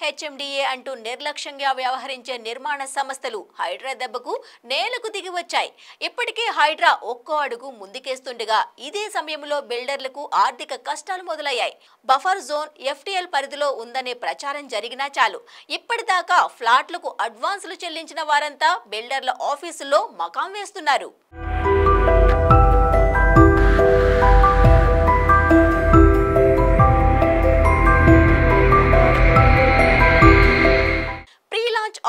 HMDA అంటూ నిర్లక్ష్యంగా వ్యవహరించే నిర్మాణ సంస్థలు హైడ్రా దెబ్బకు నేలకు దిగి వచ్చాయి. ఇప్పటికే హైడ్రా ఒక్కో అడుగు ముందుకేస్తుండగా ఇదే సమయంలో బిల్డర్లకు ఆర్థిక కష్టాలు మొదలయ్యాయి. బఫర్ జోన్ ఎఫ్టీఎల్ పరిధిలో ఉందనే ప్రచారం జరిగినా చాలు, ఇప్పటిదాకా ఫ్లాట్లకు అడ్వాన్సులు చెల్లించిన వారంతా బిల్డర్ల ఆఫీసుల్లో మకాం వేస్తున్నారు.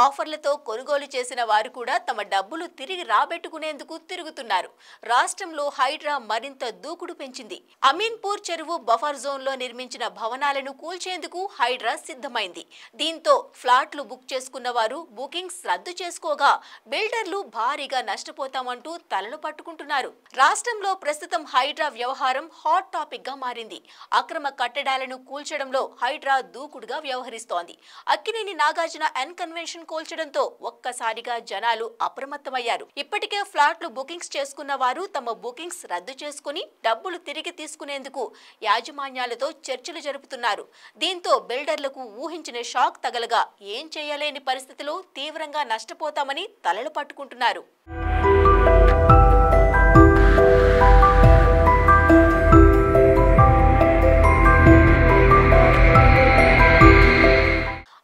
ఆఫర్లతో కొనుగోలు చేసిన వారు కూడా తమ డబ్బులు తిరిగి రాబెట్టుకునేందుకు తిరుగుతున్నారు. రాష్ట్రంలో హైడ్రా మరింత దూకుడు పెంచింది. అమీన్పూర్ చెరువు బఫర్ జోన్ లో నిర్మించిన భవనాలను కూల్చేందుకు హైడ్రా సిద్ధమైంది. దీంతో ఫ్లాట్లు బుక్ చేసుకున్న వారు బుకింగ్స్ రద్దు చేసుకోగా బిల్డర్లు భారీగా నష్టపోతామంటూ తలలు పట్టుకుంటున్నారు. రాష్ట్రంలో ప్రస్తుతం హైడ్రా వ్యవహారం హాట్ టాపిక్ గా మారింది. అక్రమ కట్టడాలను కూల్చడంలో హైడ్రా దూకుడుగా వ్యవహరిస్తోంది. అక్కినేని నాగార్జున ఎన్ కన్వెన్షన్ కూల్చడంతో ఒక్కసారిగా జనాలు అప్రమత్తమయ్యారు. ఇప్పటికే ఫ్లాట్లు బుకింగ్స్ చేసుకున్న వారు తమ బుకింగ్స్ రద్దు చేసుకుని డబ్బులు తిరిగి తీసుకునేందుకు యాజమాన్యాలతో చర్చలు జరుపుతున్నారు. దీంతో బిల్డర్లకు ఊహించిన షాక్ తగలగా ఏం చేయలేని పరిస్థితిలో తీవ్రంగా నష్టపోతామని తలలు పట్టుకుంటున్నారు.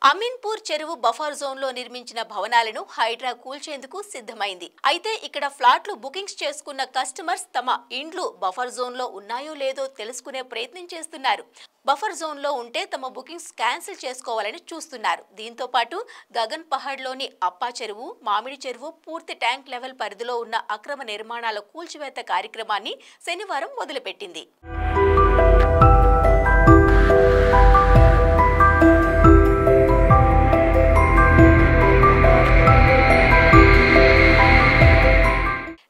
అమీన్పూర్ చెరువు బఫర్ జోన్ లో నిర్మించిన భవనాలను హైడ్రా కూల్చేందుకు సిద్ధమైంది. అయితే ఇక్కడ ఫ్లాట్లు బుకింగ్స్ చేసుకున్న కస్టమర్స్ తమ ఇండ్లు బఫర్ జోన్ లో ఉన్నాయో లేదో తెలుసుకునే ప్రయత్నం చేస్తున్నారు. బఫర్ జోన్ లో ఉంటే తమ బుకింగ్స్ క్యాన్సిల్ చేసుకోవాలని చూస్తున్నారు. దీంతో పాటు గగన్ పహాడ్ లోని అప్పా చెరువు, మామిడి చెరువు పూర్తి ట్యాంక్ లెవెల్ పరిధిలో ఉన్న అక్రమ నిర్మాణాల కూల్చివేత కార్యక్రమాన్ని శనివారం మొదలుపెట్టింది.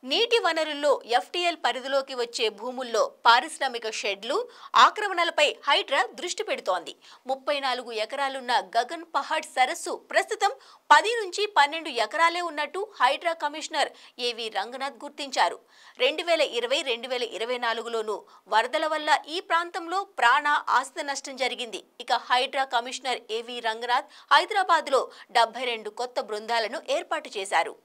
నీటి వనరుల్లో ఎఫ్టీఎల్ పరిధిలోకి వచ్చే భూముల్లో పారిశ్రామిక షెడ్లు ఆక్రమణలపై హైడ్రా దృష్టి పెడుతోంది. 34 ఎకరాలున్న గగన్ పహాడ్ సరస్సు ప్రస్తుతం 10 నుంచి 12 ఎకరాలే ఉన్నట్టు హైడ్రా కమిషనర్ ఏవి రంగనాథ్ గుర్తించారు. 2020-2024లోనూ వరదల వల్ల ఈ ప్రాంతంలో ప్రాణ ఆస్తి నష్టం జరిగింది. ఇక హైడ్రా కమిషనర్ ఏవి రంగనాథ్ హైదరాబాద్లో 72 కొత్త బృందాలను ఏర్పాటు చేశారు.